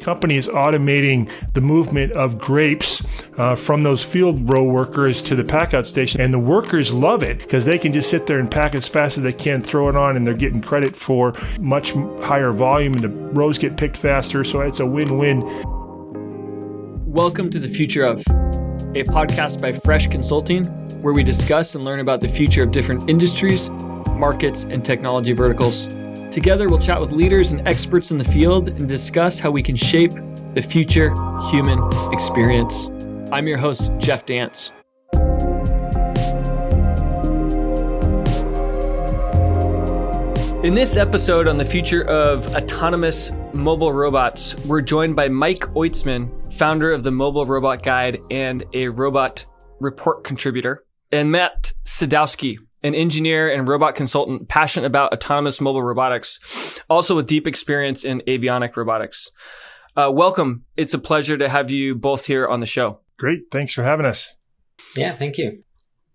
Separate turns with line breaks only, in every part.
Company is automating the movement of grapes from those field row workers to the pack out station. And the workers love it because they can just sit there and pack as fast as they can, throw it on, and they're getting credit for much higher volume, and the rows get picked faster. So it's a win-win.
Welcome to The Future Of, a podcast by Fresh Consulting, where we discuss and learn about the future of different industries, markets, and technology verticals. Together, we'll chat with leaders and experts in the field and discuss how we can shape the future human experience. I'm your host, Jeff Dance. In this episode on the future of autonomous mobile robots, we're joined by Mike Oitzman, founder of the Mobile Robot Guide and a robot report contributor, and Matt Sadowski, an engineer and robot consultant passionate about autonomous mobile robotics, also with deep experience in avionic robotics. Welcome. It's a pleasure to have you both here on the show.
Great. Thanks for having us.
Yeah, thank you.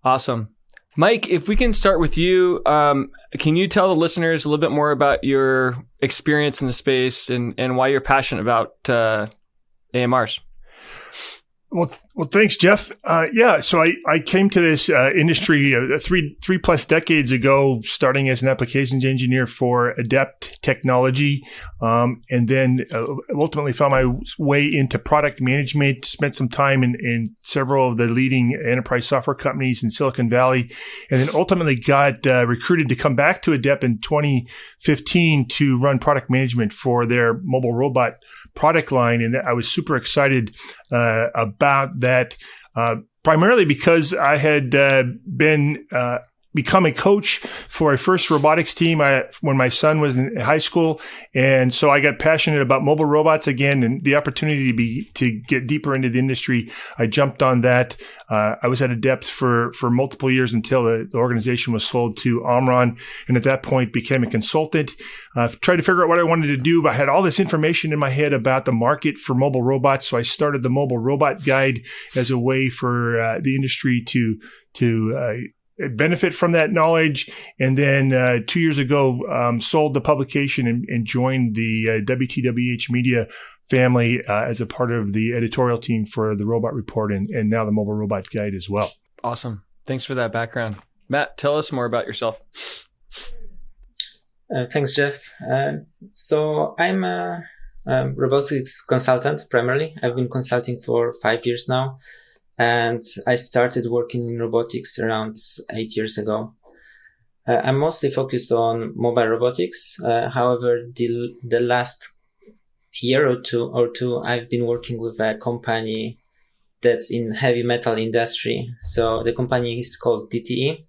Awesome. Mike, if we can start with you, can you tell the listeners a little bit more about your experience in the space and why you're passionate about AMRs?
Well, thanks, Jeff. So I came to this industry three plus decades ago, starting as an applications engineer for Adept Technology, and then ultimately found my way into product management. Spent some time in several of the leading enterprise software companies in Silicon Valley, and then ultimately got recruited to come back to Adept in 2015 to run product management for their mobile robot product line. And I was super excited about that, primarily because I had become a coach for a first robotics team when my son was in high school. And so I got passionate about mobile robots again, and the opportunity to get deeper into the industry. I jumped on that. I was at Adept for multiple years until the organization was sold to Omron. And at that point became a consultant, tried to figure out what I wanted to do. But I had all this information in my head about the market for mobile robots. So I started the Mobile Robot Guide as a way for the industry to benefit from that knowledge. And then 2 years ago, sold the publication and joined the WTWH Media family as a part of the editorial team for the Robot Report and now the Mobile Robot Guide as well.
Awesome. Thanks for that background. Matt, tell us more about yourself.
Thanks, Jeff. So I'm a robotics consultant primarily. I've been consulting for 5 years now. And I started working in robotics around 8 years ago. I'm mostly focused on mobile robotics. However, the last year or two, I've been working with a company that's in heavy metal industry. So the company is called DTE,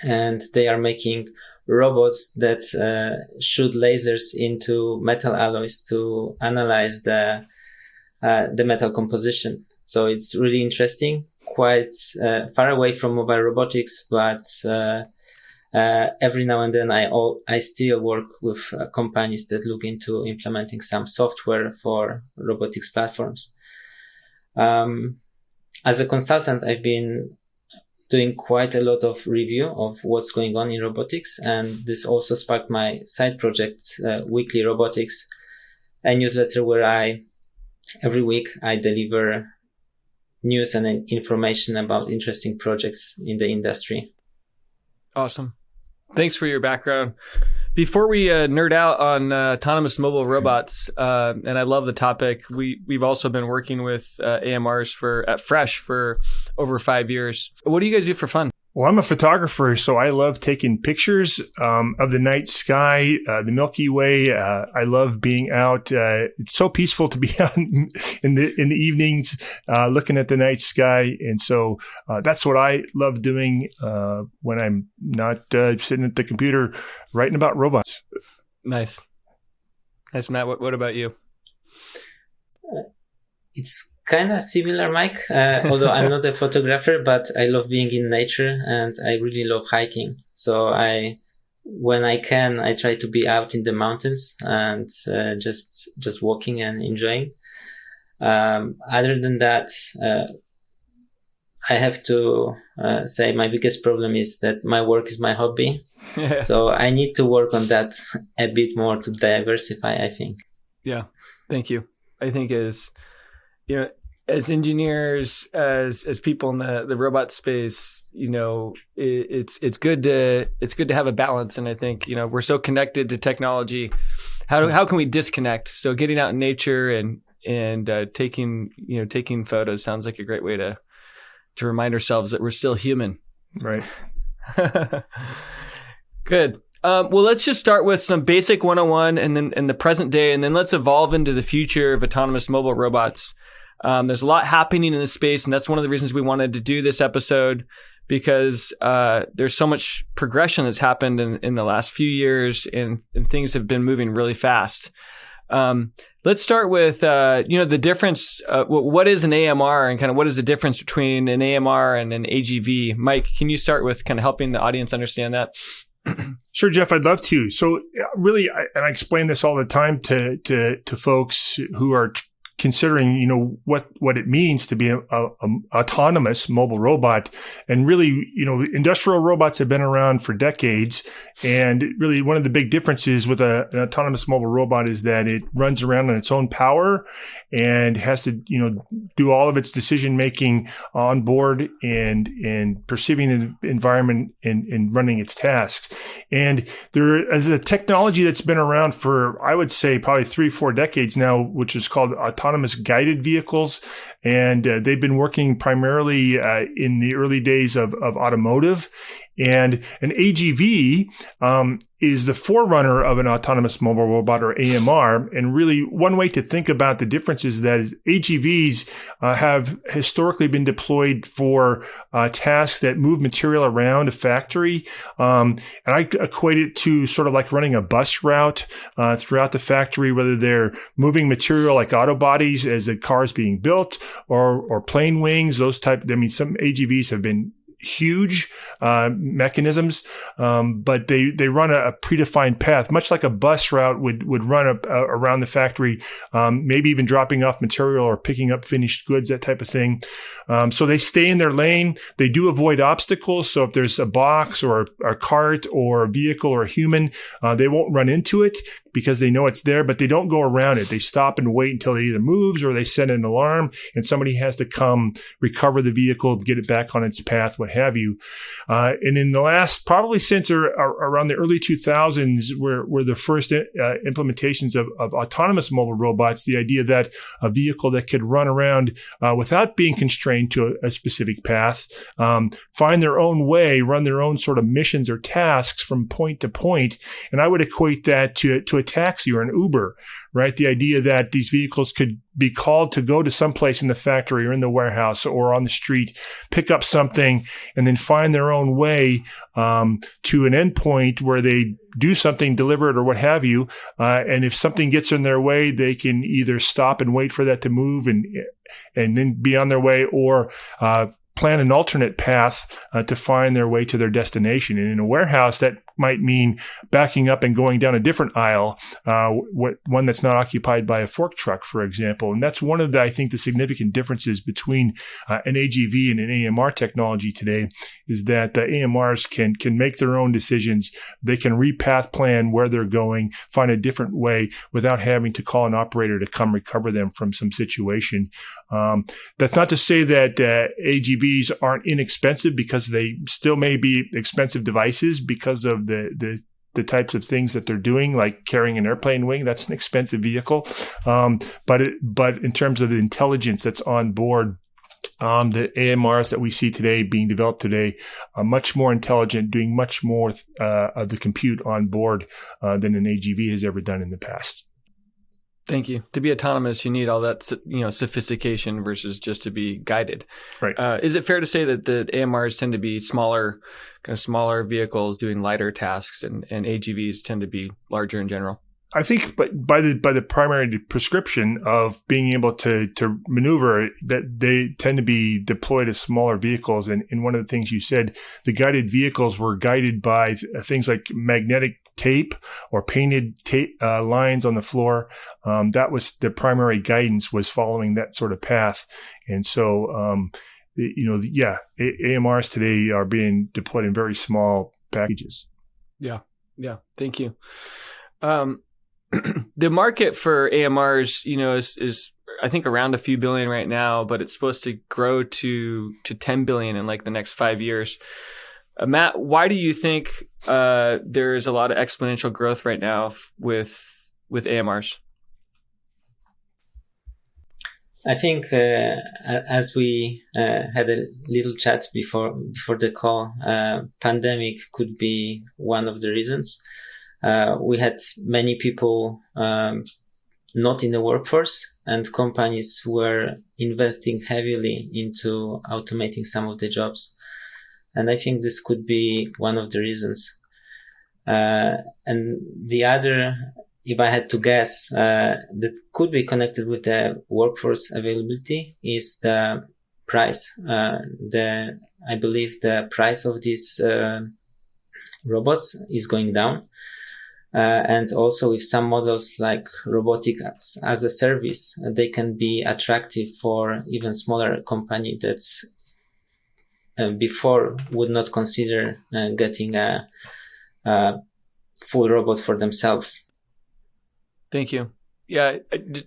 and they are making robots that shoot lasers into metal alloys to analyze the metal composition. So it's really interesting, quite far away from mobile robotics, but every now and then I still work with companies that look into implementing some software for robotics platforms. As a consultant, I've been doing quite a lot of review of what's going on in robotics, and this also sparked my side project, Weekly Robotics, a newsletter where every week I deliver news and information about interesting projects in the industry.
Awesome. Thanks for your background. Before we nerd out on autonomous mobile robots, and I love the topic, we've also been working with AMRs at Fresh for over 5 years. What do you guys do for fun?
Well, I'm a photographer, so I love taking pictures of the night sky, the Milky Way. I love being out. It's so peaceful to be out in the evenings, looking at the night sky, and so that's what I love doing when I'm not sitting at the computer writing about robots.
Nice, Matt. What about you?
It's kind of similar, Mike, although I'm not a photographer, but I love being in nature and I really love hiking. So when I can, I try to be out in the mountains and just walking and enjoying. Other than that, I have to say my biggest problem is that my work is my hobby. So I need to work on that a bit more to diversify, I think.
Yeah. Thank you. I think is, as engineers, as people in the robot space, it's good to have a balance. And I think, we're so connected to technology. How can we disconnect? So getting out in nature and taking photos sounds like a great way to remind ourselves that we're still human.
Right.
Good. Well, let's just start with some basic 101 and then in the present day, and then let's evolve into the future of autonomous mobile robots. There's a lot happening in this space, and that's one of the reasons we wanted to do this episode, because there's so much progression that's happened in the last few years, and things have been moving really fast. Let's start with the difference. What is an AMR, and kind of what is the difference between an AMR and an AGV? Mike, can you start with kind of helping the audience understand that?
Sure, Jeff, I'd love to. So really, I explain this all the time to folks who are considering, what it means to be a autonomous mobile robot. And really, industrial robots have been around for decades. And really, one of the big differences with an autonomous mobile robot is that it runs around on its own power and has to, do all of its decision making on board and perceiving an environment and running its tasks. And there is a technology that's been around for, I would say, probably 3-4 decades now, which is called autonomous guided vehicles. And they've been working primarily in the early days of automotive. And an AGV is the forerunner of an autonomous mobile robot, or AMR. And really, one way to think about the difference is that AGVs have historically been deployed for tasks that move material around a factory. And I equate it to sort of like running a bus route throughout the factory, whether they're moving material like auto bodies as the car is being built, or plane wings, those type. Some AGVs have been huge mechanisms, but they run a predefined path, much like a bus route would run around the factory, maybe even dropping off material or picking up finished goods, that type of thing. So they stay in their lane. They do avoid obstacles. So if there's a box or a cart or a vehicle or a human, they won't run into it because they know it's there, but they don't go around it. They stop and wait until it either moves or they send an alarm and somebody has to come recover the vehicle, get it back on its path, what have you. And in the last, probably since around the early 2000s, were the first implementations of autonomous mobile robots, the idea that a vehicle that could run around without being constrained to a specific path, find their own way, run their own sort of missions or tasks from point to point. And I would equate that to a taxi or an Uber, right? The idea that these vehicles could be called to go to someplace in the factory or in the warehouse or on the street, pick up something, and then find their own way to an endpoint where they do something, deliver it, or what have you. And if something gets in their way, they can either stop and wait for that to move and then be on their way, or plan an alternate path to find their way to their destination. And in a warehouse, that might mean backing up and going down a different aisle, one that's not occupied by a fork truck, for example. And that's one of I think, the significant differences between an AGV and an AMR technology today, is that the AMRs can make their own decisions. They can repath plan where they're going, find a different way without having to call an operator to come recover them from some situation. That's not to say that AGVs aren't inexpensive, because they still may be expensive devices because of the types of things that they're doing, like carrying an airplane wing. That's an expensive vehicle. But in terms of the intelligence that's on board, the AMRs that we see today, being developed today, are much more intelligent, doing much more of the compute on board than an AGV has ever done in the past.
Thank you. To be autonomous, you need all that, sophistication versus just to be guided.
Right.
Is it fair to say that the AMRs tend to be smaller vehicles doing lighter tasks, and AGVs tend to be larger in general?
I think, but by the primary prescription of being able to maneuver, that they tend to be deployed as smaller vehicles. And one of the things you said, the guided vehicles were guided by things like magnetic tape or painted tape lines on the floor. That was the primary guidance, was following that sort of path. And so, AMRs today are being deployed in very small packages.
Yeah. Thank you. the market for AMRs, is I think around a few billion right now, but it's supposed to grow to 10 billion in like the next 5 years. Matt, why do you think there's a lot of exponential growth right now with AMRs?
I think as we had a little chat before the call, pandemic could be one of the reasons. We had many people not in the workforce, and companies were investing heavily into automating some of the jobs. And I think this could be one of the reasons. And the other, if I had to guess, that could be connected with the workforce availability is the price. I believe the price of these robots is going down. And also with some models like robotics as a service, they can be attractive for even smaller company that's before would not consider getting a full robot for themselves.
Thank you. Yeah,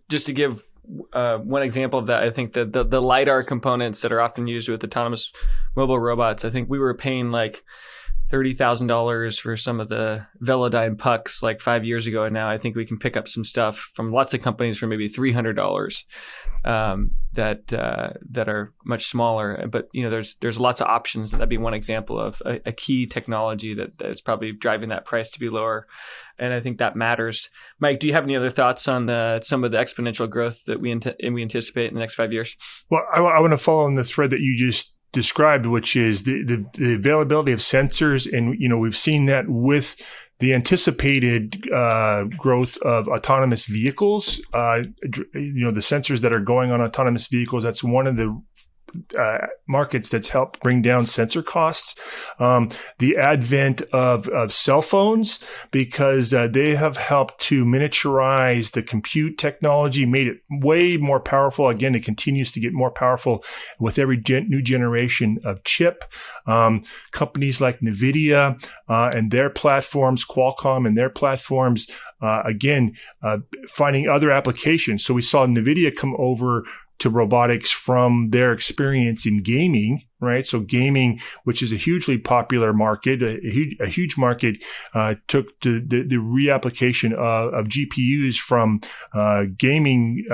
just to give one example of that, I think that the LiDAR components that are often used with autonomous mobile robots, I think we were paying like $30,000 for some of the Velodyne pucks like 5 years ago, and now I think we can pick up some stuff from lots of companies for maybe $300 that are much smaller. But there's lots of options. That'd be one example of a key technology that is probably driving that price to be lower, and I think that matters. Mike, do you have any other thoughts on some of the exponential growth that we anticipate in the next 5 years?
Well, I want to follow on the thread that you just described, which is the availability of sensors. And, we've seen that with the anticipated growth of autonomous vehicles, the sensors that are going on autonomous vehicles, that's one of the markets that's helped bring down sensor costs. The advent of cell phones, because they have helped to miniaturize the compute technology, made it way more powerful. Again, it continues to get more powerful with every new generation of chip. Companies like NVIDIA and their platforms, Qualcomm and their platforms, finding other applications. So we saw NVIDIA come over to robotics from their experience in gaming, right? So gaming, which is a hugely popular market, a huge market, took the reapplication of GPUs from gaming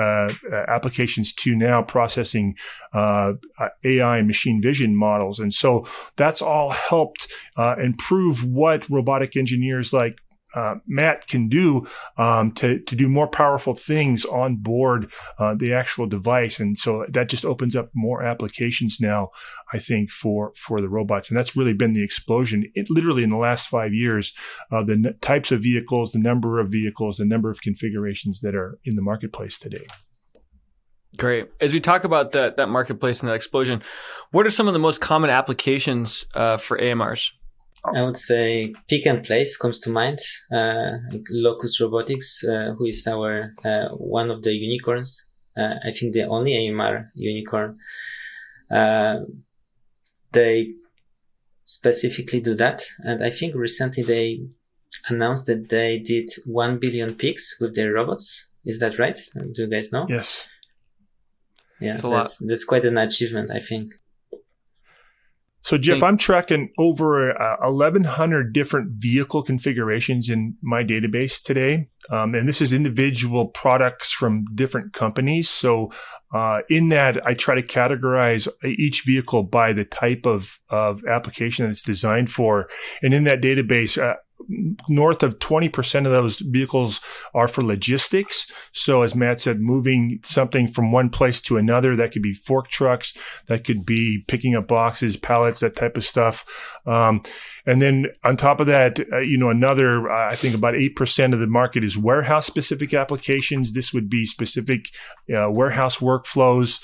applications to now processing AI and machine vision models. And so that's all helped improve what robotic engineers like Matt can do to do more powerful things on board the actual device. And so that just opens up more applications now, I think, for the robots. And that's really been the explosion, literally in the last 5 years, of the types of vehicles, the number of vehicles, the number of configurations that are in the marketplace today.
Great. As we talk about that marketplace and that explosion, what are some of the most common applications for AMRs?
I would say pick and place comes to mind. Locus Robotics, who is our one of the unicorns. I think the only AMR unicorn. They specifically do that, and I think recently they announced that they did 1 billion picks with their robots. Is that right? Do you guys know?
Yes.
Yeah, that's quite an achievement, I think.
So, Jeff, I'm tracking over 1,100 different vehicle configurations in my database today. And this is individual products from different companies. So in that, I try to categorize each vehicle by the type of application that it's designed for. And in that database, north of 20% of those vehicles are for logistics. So as Matt said, moving something from one place to another, that could be fork trucks, that could be picking up boxes, pallets, that type of stuff. And then on top of that, another, I think about 8% of the market is warehouse specific applications. This would be specific warehouse workflows,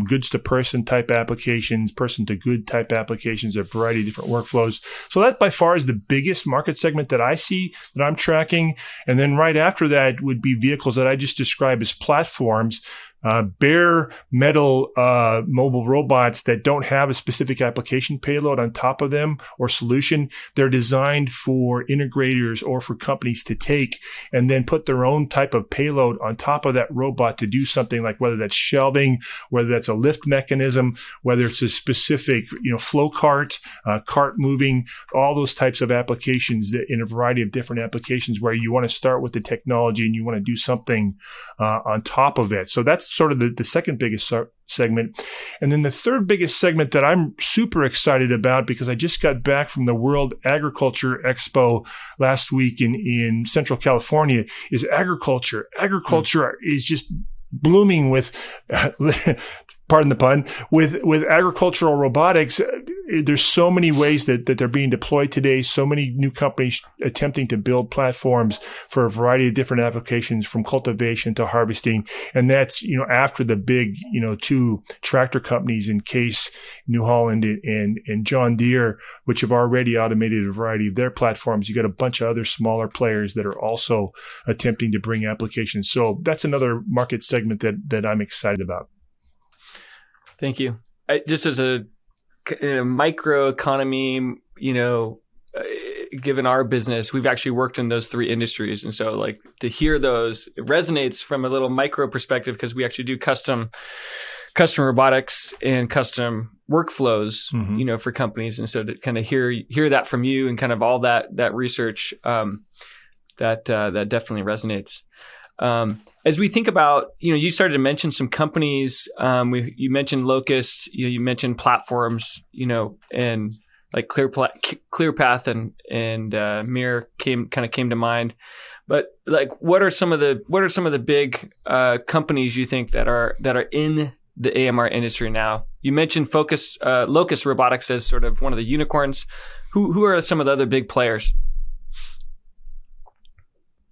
goods to person type applications, person to good type applications, a variety of different workflows. So that by far is the biggest market segment that I see, that I'm tracking. And then right after that would be vehicles that I just described as platforms. bare metal mobile robots that don't have a specific application payload on top of them or solution. They're designed for integrators or for companies to take and then put their own type of payload on top of that robot to do something like whether that's shelving, whether that's a lift mechanism, whether it's a specific flow cart, cart moving, all those types of applications that in a variety of different applications where you want to start with the technology and you want to do something on top of it. So that's sort of the second biggest segment. And then the third biggest segment that I'm super excited about because I just got back from the World Agriculture Expo last week in Central California is agriculture. Agriculture is just blooming with, pardon the pun, with agricultural robotics. There's so many ways that they're being deployed today. So many new companies attempting to build platforms for a variety of different applications from cultivation to harvesting. And that's, after the big, two tractor companies in Case, New Holland and John Deere, which have already automated a variety of their platforms. You got a bunch of other smaller players that are also attempting to bring applications. So that's another market segment that I'm excited about.
Thank you. Just as a micro economy, given our business, we've actually worked in those three industries. And so to hear those, it resonates from a little micro perspective because we actually do custom robotics and custom workflows, for companies. And so to kind of hear that from you and kind of all that research, that definitely resonates. As we think about, you started to mention some companies. You mentioned Locust. You mentioned platforms. And like ClearPath and Mir came to mind. But what are some of the big companies you think that are in the AMR industry now? You mentioned Locust Robotics as sort of one of the unicorns. Who are some of the other big players?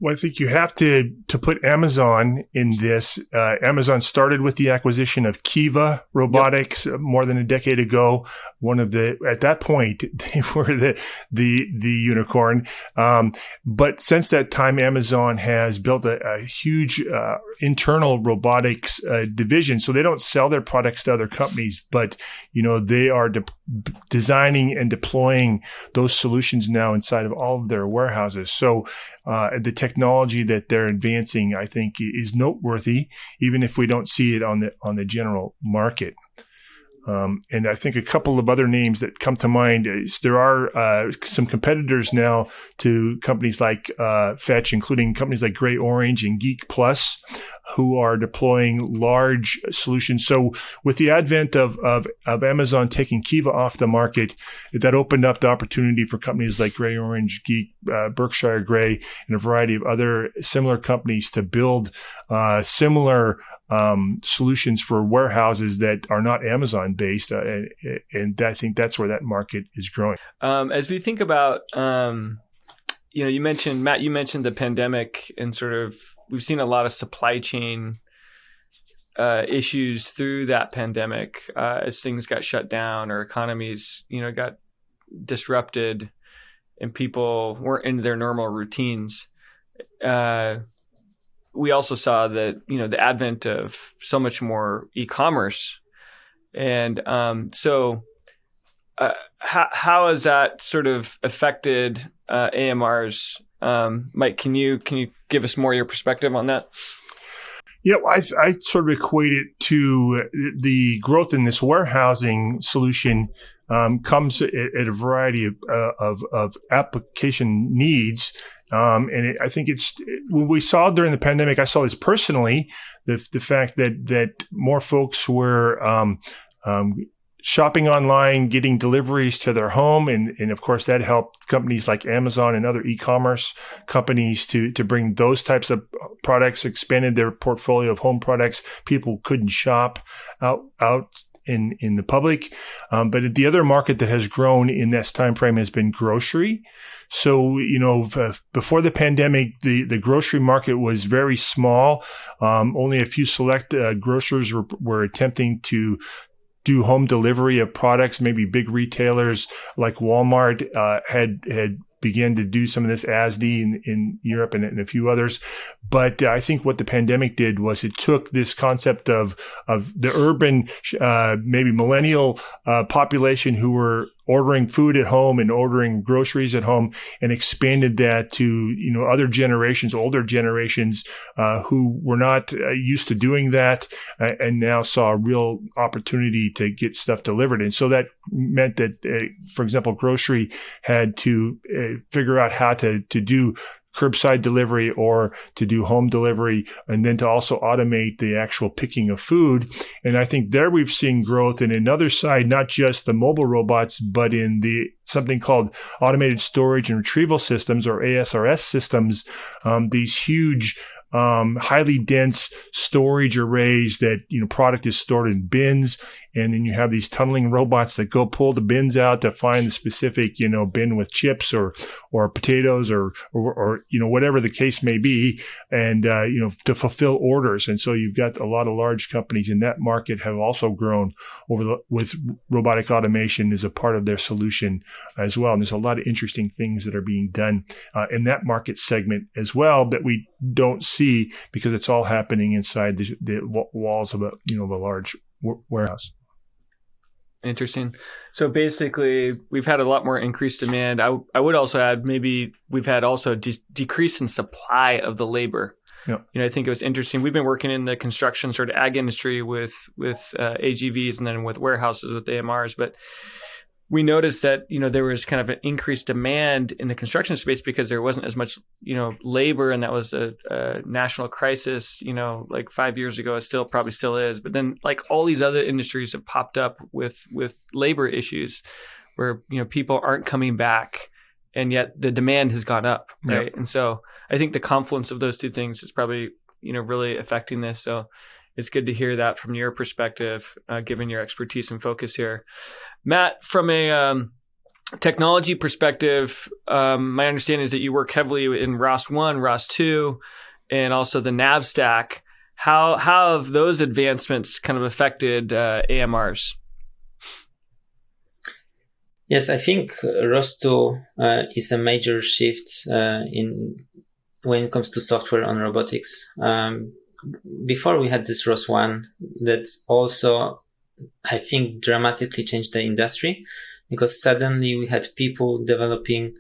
Well, I think you have to put Amazon in this. Amazon started with the acquisition of Kiva Robotics more than a decade ago. At that point, they were the unicorn. But since that time, Amazon has built a huge internal robotics division. So they don't sell their products to other companies, but they are designing and deploying those solutions now inside of all of their warehouses. So the technology that they're advancing, I think, is noteworthy, even if we don't see it on the general market. And I think a couple of other names that come to mind is there are some competitors now to companies like Fetch, including companies like Gray Orange and Geek Plus, who are deploying large solutions. So with the advent of Amazon taking Kiva off the market, that opened up the opportunity for companies like Gray Orange, Geek, Berkshire Gray, and a variety of other similar companies to build similar solutions for warehouses that are not Amazon based. And I think that's where that market is growing.
As we think about, you mentioned, Matt, the pandemic and sort of, we've seen a lot of supply chain issues through that pandemic as things got shut down or economies, got disrupted and people weren't in their normal routines. We also saw that, the advent of so much more e-commerce. And so how has that sort of affected AMRs? Mike, can you give us more of your perspective on that?
Yeah, I sort of equate it to the growth in this warehousing solution comes at a variety of application needs. I think it's when we saw during the pandemic, I saw this personally, the fact that more folks were shopping online, getting deliveries to their home. And of course, that helped companies like Amazon and other e-commerce companies to bring those types of products, expanded their portfolio of home products. People couldn't shop out in the public. But the other market that has grown in this time frame has been grocery. So, before the pandemic, the grocery market was very small. Only a few select grocers were attempting to do home delivery of products. Maybe big retailers like Walmart had began to do some of this ASD in Europe and a few others. But I think what the pandemic did was it took this concept of the urban, maybe millennial population who were ordering food at home and ordering groceries at home, and expanded that to other generations, older generations who were not used to doing that, and now saw a real opportunity to get stuff delivered. And so that meant that, for example, grocery had to figure out how to do curbside delivery or to do home delivery, and then to also automate the actual picking of food. And I think there we've seen growth in another side, not just the mobile robots, but in something called automated storage and retrieval systems, or ASRS systems, these huge highly dense storage arrays that product is stored in bins, and then you have these tunneling robots that go pull the bins out to find the specific bin with chips or potatoes or whatever the case may be, and to fulfill orders. And so you've got a lot of large companies in that market have also grown with robotic automation as a part of their solution as well. And there's a lot of interesting things that are being done in that market segment as well that we don't see because it's all happening inside the walls of a large warehouse.
Interesting. So basically, we've had a lot more increased demand. I would also add maybe we've had also decrease in supply of the labor.
Yeah.
I think it was interesting. We've been working in the construction sort of ag industry with AGVs and then with warehouses with AMRs, but we noticed that, there was kind of an increased demand in the construction space because there wasn't as much, labor, and that was a national crisis, like 5 years ago. It probably still is. But then like all these other industries have popped up with labor issues where, people aren't coming back, and yet the demand has gone up, right? Yep. And so I think the confluence of those two things is probably, really affecting this. So it's good to hear that from your perspective, given your expertise and focus here. Matt, from a technology perspective, my understanding is that you work heavily in ROS 1, ROS 2, and also the nav stack. How have those advancements kind of affected AMRs?
Yes, I think ROS 2 is a major shift when it comes to software on robotics. Before we had this ROS 1, that's also, I think, dramatically changed the industry, because suddenly we had people developing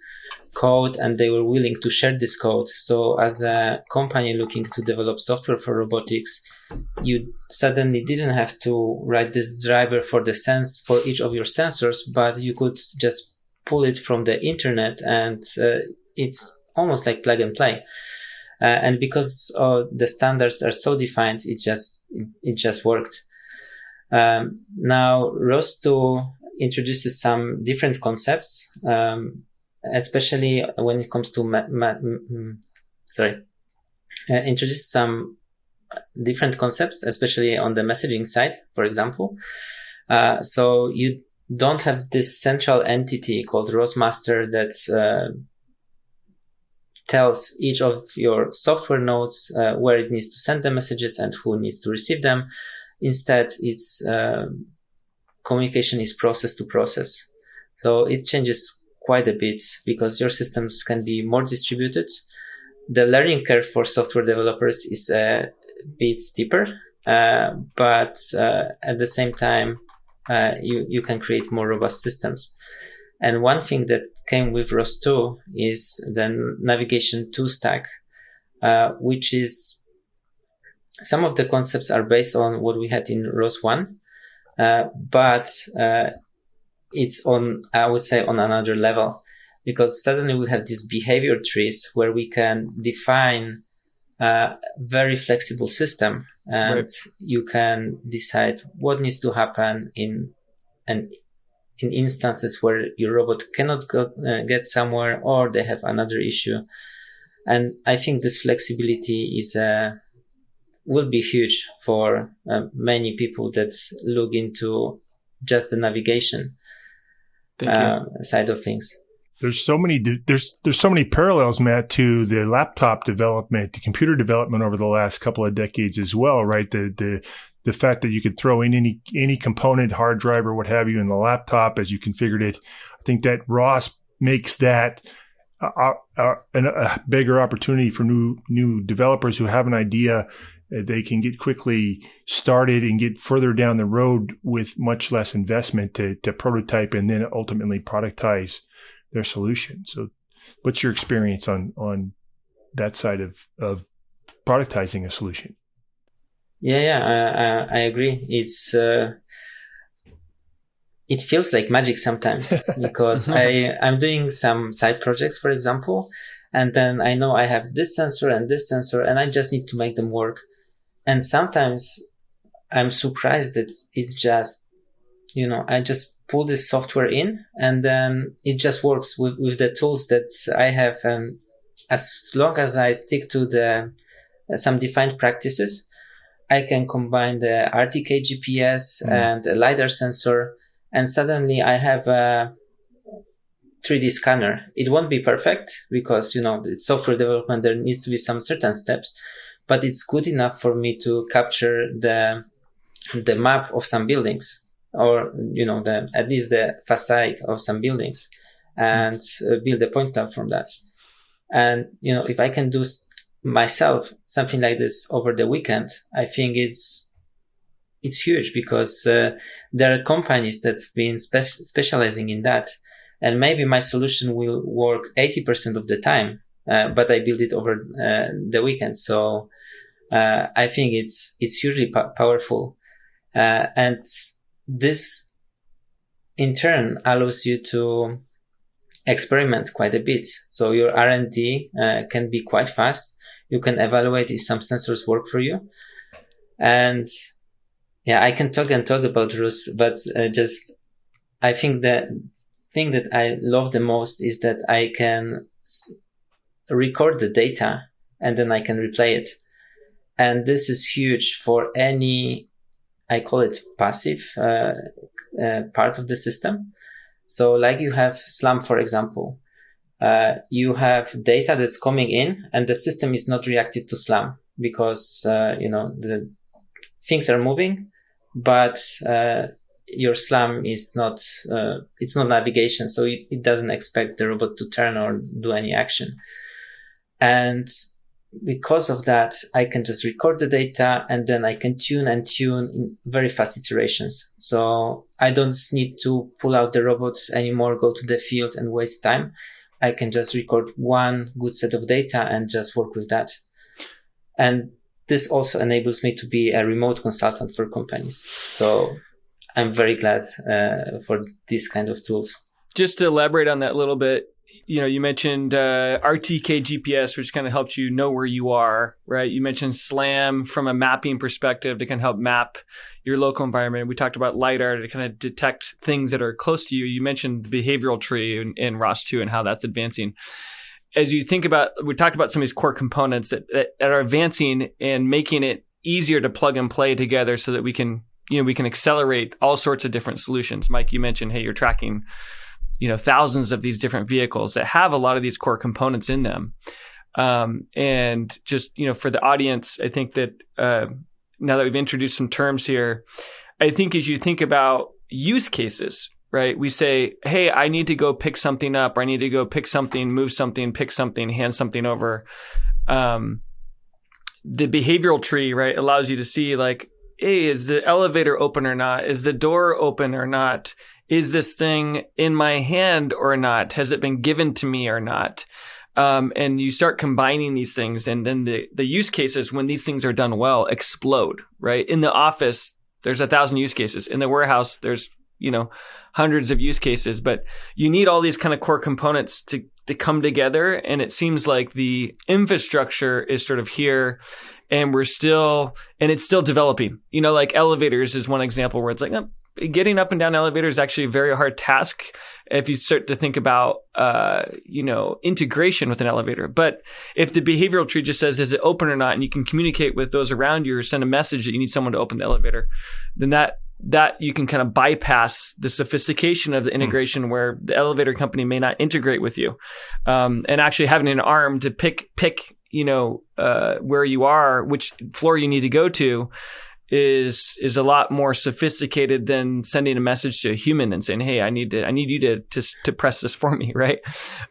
code and they were willing to share this code. So as a company looking to develop software for robotics, you suddenly didn't have to write this driver for each of your sensors, but you could just pull it from the internet, and it's almost like plug and play. And because the standards are so defined, it just worked. Now, ROS 2 introduces some different concepts, especially when it comes to introduces some different concepts, especially on the messaging side, for example. So you don't have this central entity called ROS master that tells each of your software nodes where it needs to send the messages and who needs to receive them. Instead, its communication is process to process. So it changes quite a bit because your systems can be more distributed. The learning curve for software developers is a bit steeper, but at the same time, you can create more robust systems. And one thing that came with ROS 2 is the Navigation 2 stack, which is, some of the concepts are based on what we had in ROS 1, but it's on, I would say, on another level, because suddenly we have these behavior trees where we can define a very flexible system, and right. You can decide what needs to happen in instances where your robot cannot get somewhere, or they have another issue. And I think this flexibility will be huge for many people that look into just the navigation side of things.
There's so many parallels, Matt, to the laptop development, the computer development over the last couple of decades as well, right? The fact that you could throw in any component, hard drive or what have you, in the laptop as you configured it. I think that ROS makes that a bigger opportunity for new developers who have an idea. They can get quickly started and get further down the road with much less investment to prototype and then ultimately productize their solution. So what's your experience on that side of productizing a solution?
I agree. It feels like magic sometimes because I'm doing some side projects, for example, and then I know I have this sensor, and I just need to make them work. And sometimes I'm surprised that it's just, I just pull this software in and then it just works with the tools that I have. And as long as I stick to some defined practices, I can combine the RTK GPS and a LiDAR sensor, and suddenly I have a 3D scanner. It won't be perfect because, it's software development. There needs to be some certain steps, but it's good enough for me to capture the map of some buildings, or, at least the facade of some buildings, and build a point cloud from that. And, if I can do myself something like this over the weekend, I think it's huge, because there are companies that have been specializing in that, and maybe my solution will work 80% of the time, but I build it over the weekend. So I think it's hugely powerful, and this in turn allows you to experiment quite a bit. So your R&D can be quite fast. You can evaluate if some sensors work for you. And I can talk about RUS, but I think the thing that I love the most is that I can record the data and then I can replay it. And this is huge for any, I call it passive part of the system. So like you have SLAM, for example. You have data that's coming in and the system is not reactive to SLAM because, the things are moving, but your SLAM is not, it's not navigation. So it doesn't expect the robot to turn or do any action. And because of that, I can just record the data and then I can tune in very fast iterations. So I don't need to pull out the robots anymore, go to the field and waste time. I can just record one good set of data and just work with that. And this also enables me to be a remote consultant for companies. So I'm very glad for these kind of tools.
Just to elaborate on that a little bit, you mentioned RTK GPS, which kind of helps you know where you are, right? You mentioned SLAM from a mapping perspective to kind of help map your local environment. We talked about LiDAR to kind of detect things that are close to you. You mentioned the behavioral tree in ROS2 and how that's advancing. As you think about, we talked about some of these core components that are advancing and making it easier to plug and play together so that we can accelerate all sorts of different solutions. Mike, you mentioned, hey, you're tracking thousands of these different vehicles that have a lot of these core components in them. And just, for the audience, I think that now that we've introduced some terms here, I think as you think about use cases, right? We say, hey, I need to go pick something up, or I need to go pick something, move something, pick something, hand something over. The behavioral tree, right, allows you to see like, hey, is the elevator open or not? Is the door open or not? Is this thing in my hand or not? Has it been given to me or not? And you start combining these things, and then the use cases, when these things are done well, explode, right? In the office, there's 1,000 use cases. In the warehouse, there's, hundreds of use cases, but you need all these kind of core components to come together. And it seems like the infrastructure is sort of here, and it's still developing. Like elevators is one example where it's like, getting up and down elevators is actually a very hard task if you start to think about, integration with an elevator. But if the behavioral tree just says, is it open or not? And you can communicate with those around you or send a message that you need someone to open the elevator, then that you can kind of bypass the sophistication of the integration where the elevator company may not integrate with you. And actually having an arm to pick, where you are, which floor you need to go to, is a lot more sophisticated than sending a message to a human and saying, "Hey, I need you to press this for me," right?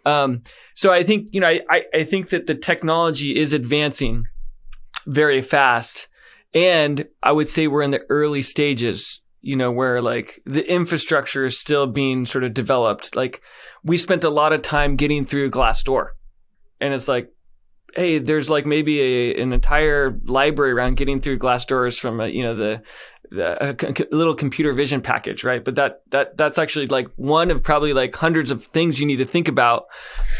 So I think, I think that the technology is advancing very fast, and I would say we're in the early stages, where like the infrastructure is still being sort of developed. Like we spent a lot of time getting through Glassdoor, and it's like, hey, there's like maybe an entire library around getting through glass doors from a little computer vision package, right? But that's actually like one of probably like hundreds of things you need to think about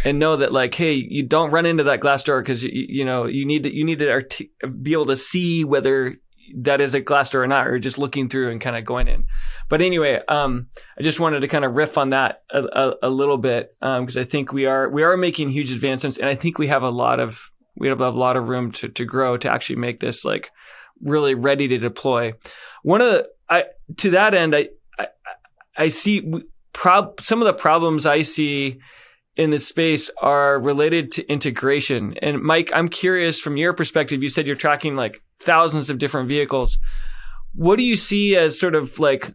and know that like, hey, you don't run into that glass door because you need to be able to see whether that is a glass door or not, or just looking through and kind of going in. But anyway, I just wanted to kind of riff on that a little bit because I think we are making huge advancements, and I think we have a lot of room to grow to actually make this like really ready to deploy. To that end, I see some of the problems I see in this space are related to integration. And Mike, I'm curious from your perspective. You said you're tracking like thousands of different vehicles. What do you see as sort of like,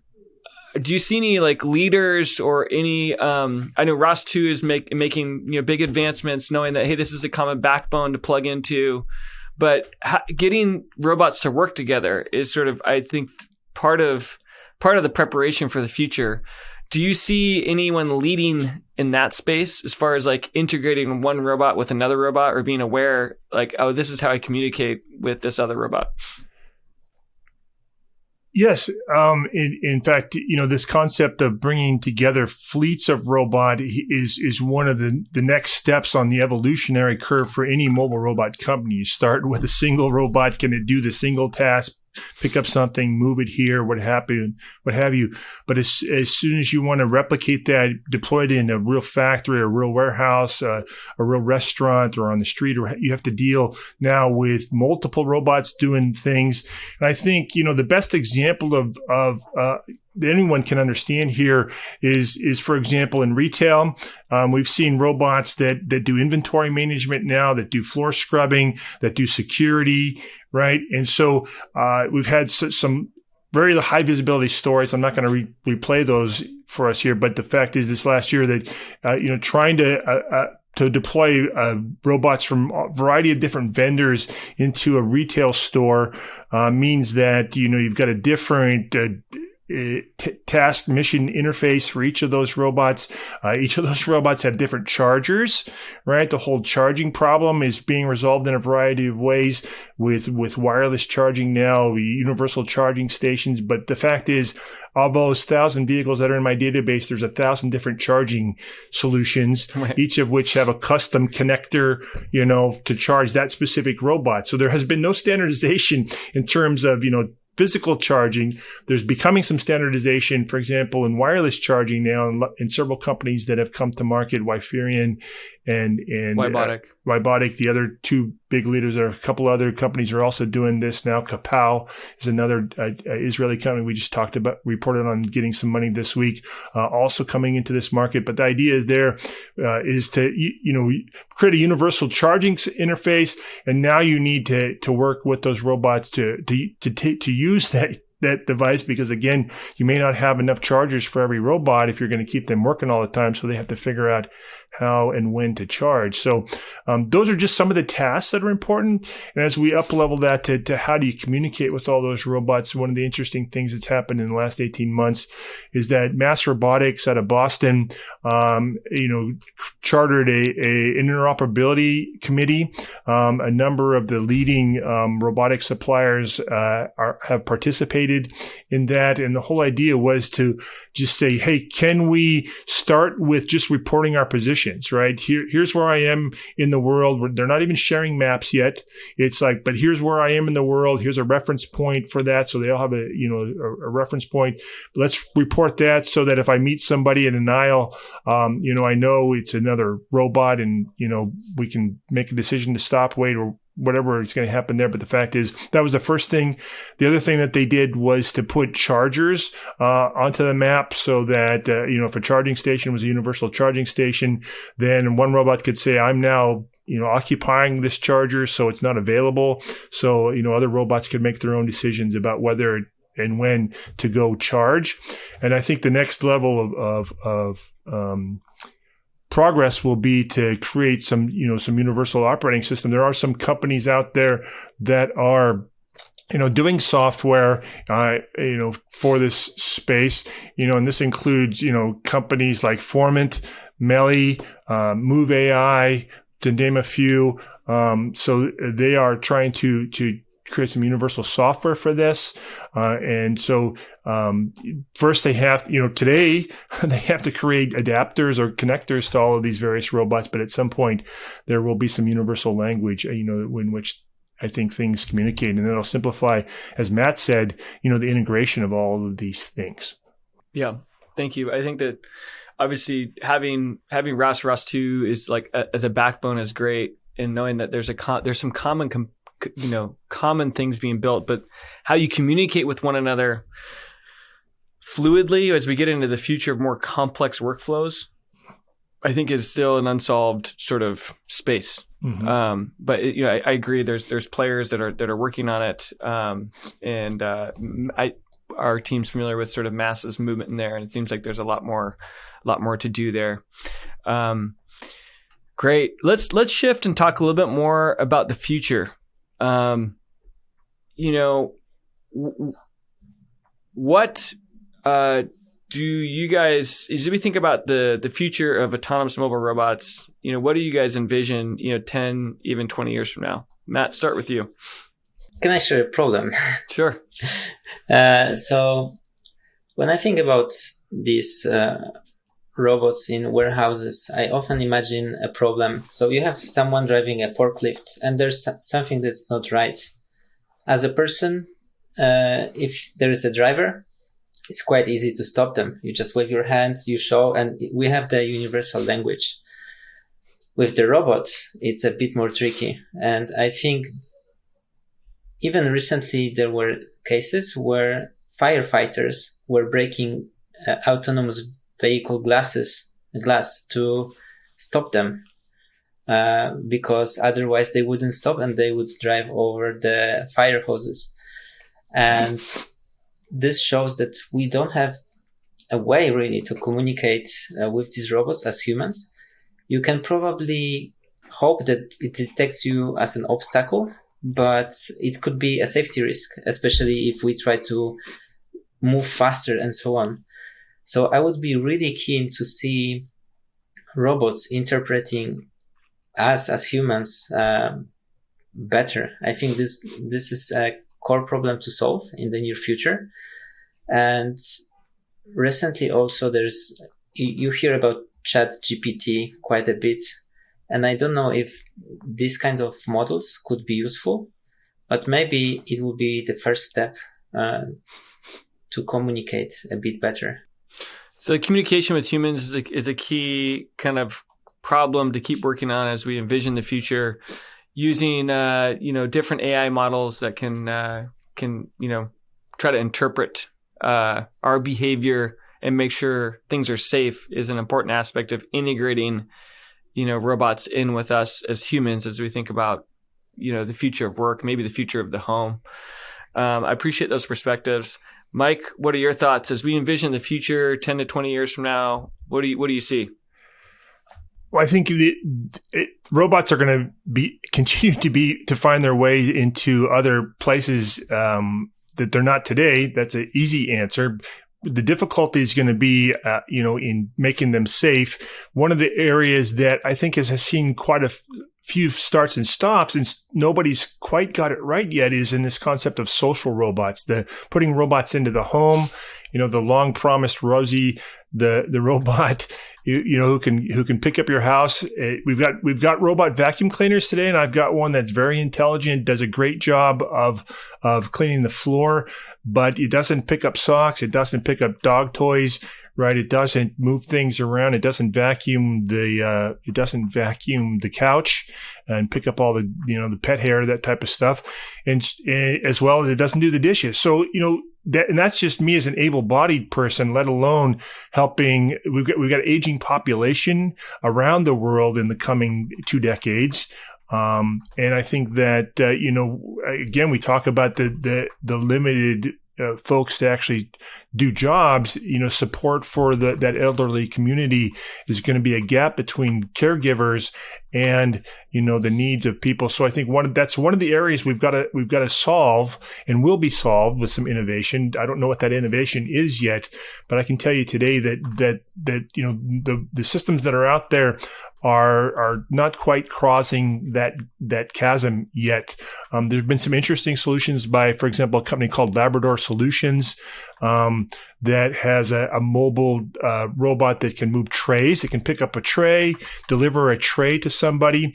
do you see any like leaders or any, I know ROS 2 is making big advancements knowing that, hey, this is a common backbone to plug into, but getting robots to work together is sort of, I think, part of the preparation for the future. Do you see anyone leading in that space as far as like integrating one robot with another robot, or being aware like, oh, this is how I communicate with this other robot?
Yes. In fact, this concept of bringing together fleets of robot is one of the next steps on the evolutionary curve for any mobile robot company. You start with a single robot. Can it do the single task? Pick up something, move it here, what have you. But as soon as you want to replicate that, deploy it in a real factory, a real warehouse, a real restaurant, or on the street, or you have to deal now with multiple robots doing things. And I think, the best example of that anyone can understand here is for example, in retail, we've seen robots that do inventory management now, that do floor scrubbing, that do security, right? And so we've had some very high visibility stories. I'm not going to replay those for us here, but the fact is this last year that trying to deploy robots from a variety of different vendors into a retail store means that you've got a different task mission interface for each of those robots. Each of those robots have different chargers, right? The whole charging problem is being resolved in a variety of ways with wireless charging now, universal charging stations. But the fact is, of those 1,000 vehicles that are in my database, there's 1,000 different charging solutions, right, each of which have a custom connector, to charge that specific robot. So there has been no standardization in terms of, physical charging. There's becoming some standardization, for example, in wireless charging now in several companies that have come to market, Wiferion and Robotic. The other two big leaders, there are a couple other companies are also doing this now. Kapal is another Israeli company we just reported on getting some money this week, also coming into this market. But the idea is is to create a universal charging interface, and now you need to work with those robots to use that device, because again, you may not have enough chargers for every robot if you're going to keep them working all the time. So they have to figure out how and when to charge. So those are just some of the tasks that are important. And as we up-level that to how do you communicate with all those robots, one of the interesting things that's happened in the last 18 months is that Mass Robotics out of Boston, chartered an interoperability committee. A number of the leading robotic suppliers have participated in that. And the whole idea was to just say, hey, can we start with just reporting our positions, right? Here's where I am in the world. They're not even sharing maps yet. It's like, but here's where I am in the world. Here's a reference point for that. So they all have a reference point. Let's report that so that if I meet somebody in an aisle, I know it's another robot, and, we can make a decision to stop, wait, or whatever is going to happen there. But the fact is, that was the first thing. The other thing that they did was to put chargers onto the map so that, if a charging station was a universal charging station, then one robot could say, I'm now occupying this charger, so it's not available. So, other robots could make their own decisions about whether and when to go charge. And I think the next level of progress will be to create some universal operating system. There are some companies out there that are doing software, for this space, and this includes, companies like Formant, Melly, Move AI, to name a few. So they are trying to create some universal software for this. And so first they have, today they have to create adapters or connectors to all of these various robots, but at some point there will be some universal language, in which I think things communicate, and it'll simplify, as Matt said, the integration of all of these things.
Yeah. Thank you. I think that obviously having RAS 2 is like as a backbone is great, and knowing that there's some common things being built, but how you communicate with one another fluidly as we get into the future of more complex workflows, I think is still an unsolved sort of space. Mm-hmm. But I agree. There's players that are working on it, and our team's familiar with sort of masses movement in there, and it seems like there's a lot more to do there. Great. Let's shift and talk a little bit more about the future. What do you guys, as we think about the future of autonomous mobile robots, what do you guys envision, 10, even 20 years from now? Matt, start with you.
Can I share a problem?
Sure.
So when I think about these robots in warehouses, I often imagine a problem. So you have someone driving a forklift and there's something that's not right. As a person, if there is a driver, it's quite easy to stop them. You just wave your hands, you show, and we have the universal language. With the robot, it's a bit more tricky. And I think even recently there were cases where firefighters were breaking autonomous vehicle glass to stop them, because otherwise they wouldn't stop and they would drive over the fire hoses. And this shows that we don't have a way really to communicate with these robots as humans. You can probably hope that it detects you as an obstacle, but it could be a safety risk, especially if we try to move faster and so on. So I would be really keen to see robots interpreting us as humans better. I think this is a core problem to solve in the near future. And recently also you hear about ChatGPT quite a bit. And I don't know if these kind of models could be useful, but maybe it will be the first step to communicate a bit better.
So communication with humans is a key kind of problem to keep working on as we envision the future, using different AI models that can try to interpret our behavior and make sure things are safe is an important aspect of integrating robots in with us as humans as we think about the future of work, maybe the future of the home. I appreciate those perspectives. Mike, what are your thoughts as we envision the future 10 to 20 years from now? What do you see?
Well, I think robots are going to continue to find their way into other places that they're not today. That's an easy answer. The difficulty is going to be, in making them safe. One of the areas that I think has seen quite a few starts and stops, and nobody's quite got it right yet, is in this concept of social robots. The putting robots into the home. The long promised Rosie, the robot, who can pick up your house. We've got robot vacuum cleaners today, and I've got one that's very intelligent, does a great job of cleaning the floor, but it doesn't pick up socks, it doesn't pick up dog toys, right? It doesn't move things around, it doesn't vacuum the couch, and pick up all the, the pet hair, that type of stuff. And as well as it doesn't do the dishes. So, and that's just me as an able-bodied person, let alone helping. We've got an aging population around the world in the coming 2 decades. And I think that, again, we talk about the limited folks to actually do jobs. Support for that elderly community is going to be a gap between caregivers and the needs of people. So I think that's one of the areas we've got to solve, and will be solved with some innovation. I don't know what that innovation is yet, but I can tell you today that the systems that are out there are not quite crossing that chasm yet. There's been some interesting solutions by, for example, a company called Labrador Solutions that has a mobile robot that can move trays. It can pick up a tray, deliver a tray to somebody.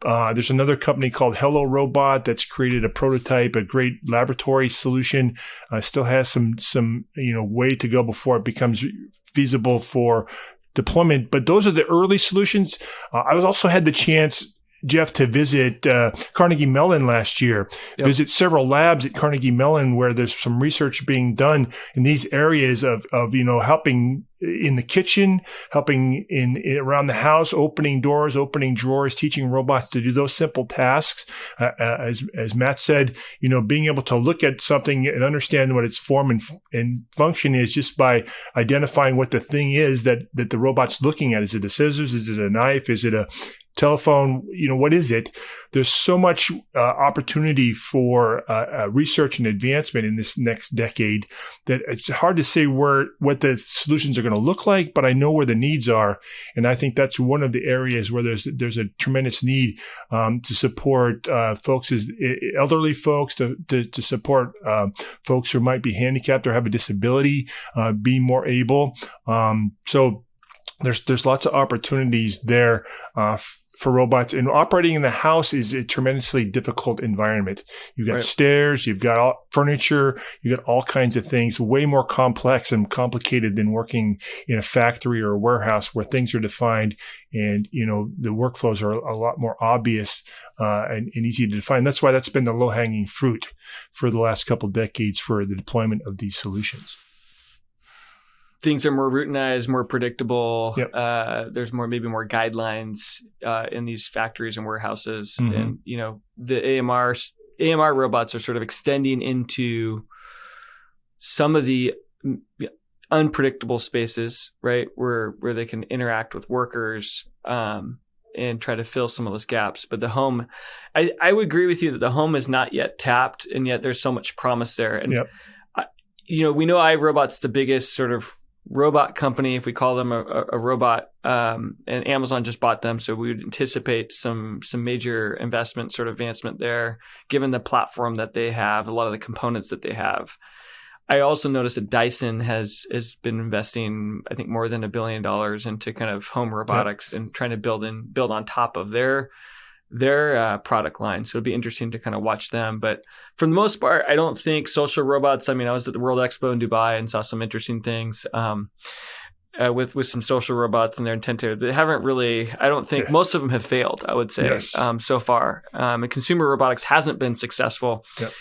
There's another company called Hello Robot that's created a prototype, a great laboratory solution. Still has some way to go before it becomes feasible for deployment. But those are the early solutions. I also had the chance, Jeff, to visit Carnegie Mellon last year, visit several labs at Carnegie Mellon where there's some research being done in these areas of helping in the kitchen, helping in around the house, opening doors, opening drawers, teaching robots to do those simple tasks. As Matt said, being able to look at something and understand what its form and function is just by identifying what the thing is that the robot's looking at. Is it a scissors? Is it a knife? Is it a telephone? What is it? There's so much opportunity for research and advancement in this next decade that it's hard to say what the solutions are going to look like, but I know where the needs are. And I think that's one of the areas where there's a tremendous need to support folks, as elderly folks, to support folks who might be handicapped or have a disability, be more able. So there's lots of opportunities there for robots. And operating in the house is a tremendously difficult environment. You've got stairs, you've got furniture, you've got all kinds of things, way more complex and complicated than working in a factory or a warehouse where things are defined and, the workflows are a lot more obvious and easy to define. That's why that's been the low-hanging fruit for the last couple of decades for the deployment of these solutions.
Things are more routinized, more predictable. Yep. There's maybe more guidelines in these factories and warehouses. Mm-hmm. And, the AMR robots are sort of extending into some of the unpredictable spaces, right? Where they can interact with workers and try to fill some of those gaps. But the home, I would agree with you that the home is not yet tapped, and yet there's so much promise there. And, we know iRobot's the biggest sort of robot company, if we call them a robot, and Amazon just bought them. So we would anticipate some major investment, sort of advancement there, given the platform that they have, a lot of the components that they have. I also noticed that Dyson has been investing, I think, more than $1 billion into kind of home robotics and trying to build on top of their product line. So it'd be interesting to kind of watch them. But for the most part, I don't think social robots. I mean, I was at the World Expo in Dubai and saw some interesting things with some social robots and their intent to. They haven't really. I don't think most of them have failed. I would say so far. And consumer robotics hasn't been successful. Yep.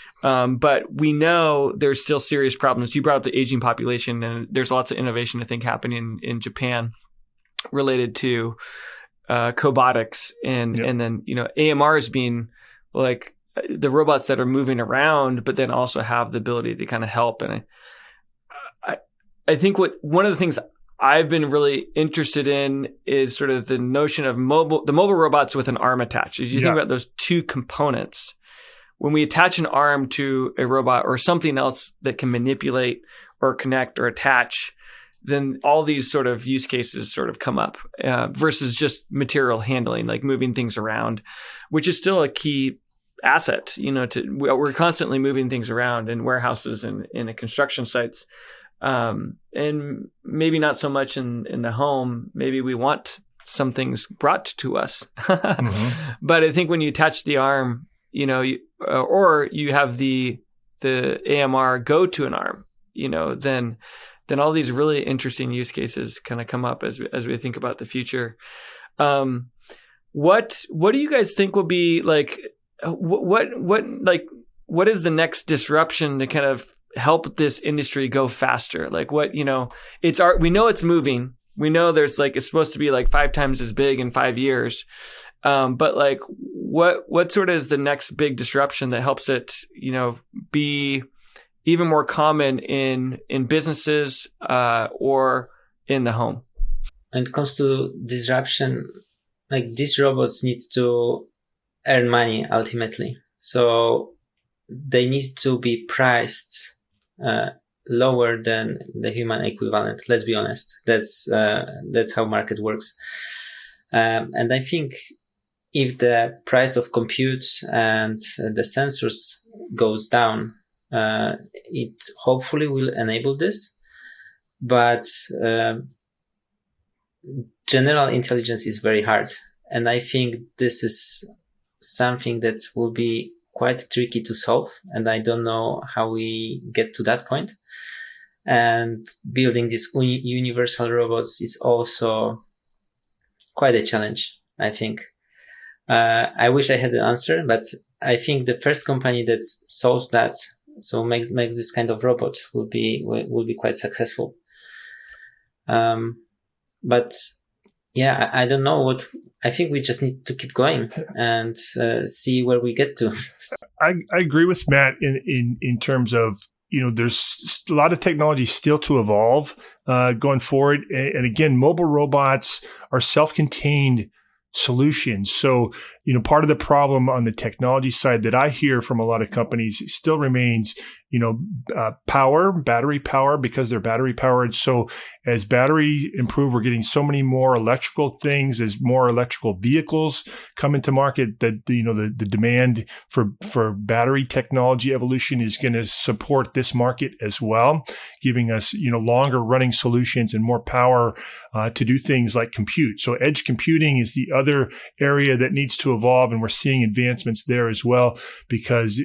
But we know there's still serious problems. You brought up the aging population, and there's lots of innovation, I think, happening in Japan related to cobotics and then AMRs being like the robots that are moving around, but then also have the ability to kind of help. And I think one of the things I've been really interested in is sort of the notion of the mobile robots with an arm attached. As you think about those two components, when we attach an arm to a robot or something else that can manipulate or connect or attach, then all these sort of use cases sort of come up versus just material handling, like moving things around, which is still a key asset. We're constantly moving things around in warehouses and in construction sites, and maybe not so much in the home. Maybe we want some things brought to us, mm-hmm. But I think when you attach the arm, or you have the AMR go to an arm, then all these really interesting use cases kind of come up as we think about the future. what do you guys think will be like, what is the next disruption to kind of help this industry go faster? Like what, we know it's moving. We know there's like, it's supposed to be like 5 times as big in 5 years. But like what sort of is the next big disruption that helps it, be even more common in businesses, or in the home?
When it comes to disruption, like these robots need to earn money ultimately. So they need to be priced lower than the human equivalent. Let's be honest. That's how market works. And I think if the price of compute and the sensors goes down, it hopefully will enable this. But general intelligence is very hard. And I think this is something that will be quite tricky to solve. And I don't know how we get to that point. And building these universal robots is also quite a challenge, I think. I wish I had the answer, but I think the first company that solves that, so makes this kind of robot, will be quite successful. But yeah, I don't know what. I think we just need to keep going and see where we get to.
I agree with Matt in terms of, there's a lot of technology still to evolve going forward. And again, mobile robots are self-contained solutions. So, part of the problem on the technology side that I hear from a lot of companies still remains, battery power, because they're battery powered. So as battery improve, we're getting so many more electrical things, as more electrical vehicles come into market, that the demand for battery technology evolution is going to support this market as well, giving us, longer running solutions and more power to do things like compute. So edge computing is the other area that needs to evolve, and we're seeing advancements there as well, because,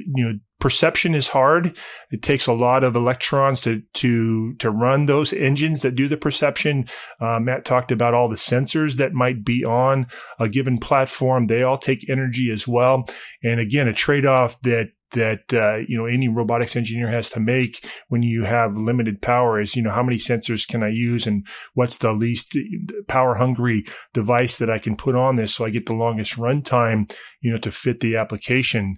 perception is hard. It takes a lot of electrons to run those engines that do the perception. Matt talked about all the sensors that might be on a given platform. They all take energy as well. And again, a trade-off that any robotics engineer has to make when you have limited power is, how many sensors can I use, and what's the least power hungry device that I can put on this so I get the longest runtime, to fit the application.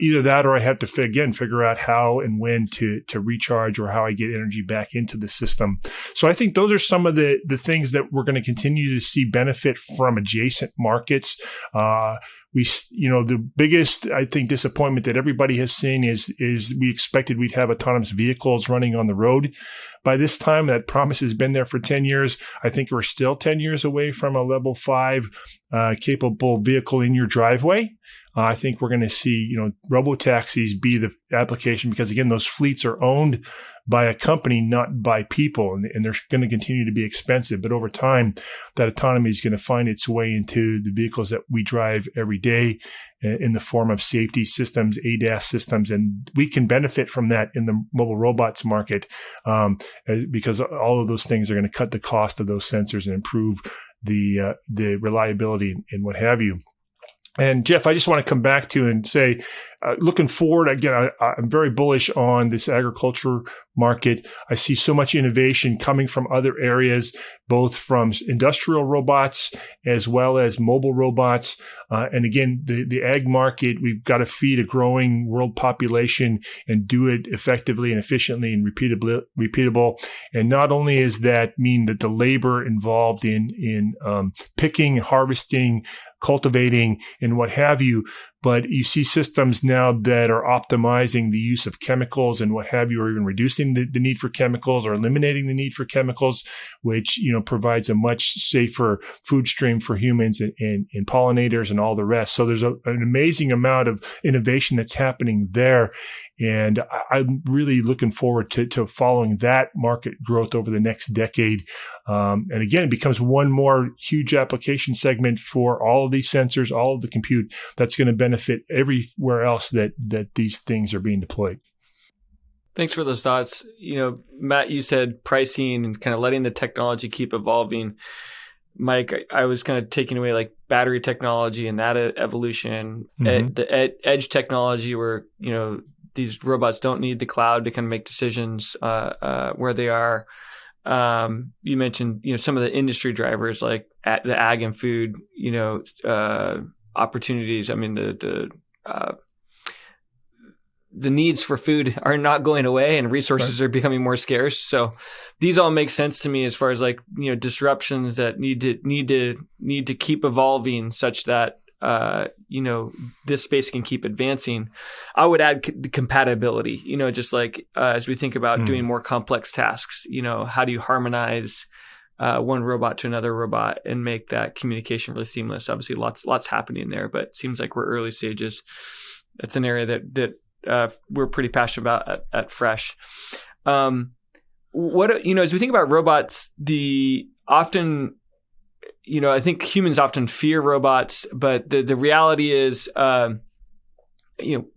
Either that, or I have to figure out how and when to recharge, or how I get energy back into the system. So I think those are some of the things that we're going to continue to see benefit from adjacent markets. The biggest, I think, disappointment that everybody has seen is we expected we'd have autonomous vehicles running on the road by this time. That promise has been there for 10 years. I think we're still 10 years away from a level 5 capable vehicle in your driveway. I think we're going to see, robotaxis be the application, because again, those fleets are owned by a company, not by people, and they're going to continue to be expensive. But over time, that autonomy is going to find its way into the vehicles that we drive every day in the form of safety systems, ADAS systems, and we can benefit from that in the mobile robots market, because all of those things are going to cut the cost of those sensors and improve the reliability and what have you. And Jeff, I just want to come back to you and say, looking forward, again, I'm very bullish on this agriculture market. I see so much innovation coming from other areas, both from industrial robots as well as mobile robots. And again, the ag market, we've got to feed a growing world population and do it effectively and efficiently and repeatable. And not only is that mean that the labor involved in picking, harvesting, cultivating, and what have you, but you see systems now that are optimizing the use of chemicals and what have you, or even reducing the need for chemicals or eliminating the need for chemicals, which, provides a much safer food stream for humans and pollinators and all the rest. So there's an amazing amount of innovation that's happening there. And I'm really looking forward to following that market growth over the next decade. And again, it becomes one more huge application segment for all of these sensors, all of the compute that's going to benefit everywhere else that these things are being deployed.
Thanks for those thoughts. Matt, you said pricing and kind of letting the technology keep evolving. Mike, I was kind of taking away like battery technology and that evolution, the edge technology where, these robots don't need the cloud to kind of make decisions where they are. You mentioned, some of the industry drivers like the ag and food, opportunities. I mean, the needs for food are not going away and resources are becoming more scarce. So these all make sense to me as far as like, disruptions that need to keep evolving such that, this space can keep advancing. I would add the compatibility, just like as we think about doing more complex tasks, how do you harmonize one robot to another robot and make that communication really seamless? Obviously lots happening there, but it seems like we're early stages. That's an area that we're pretty passionate about at Fresh. As we think about robots, I think humans often fear robots, but the reality is,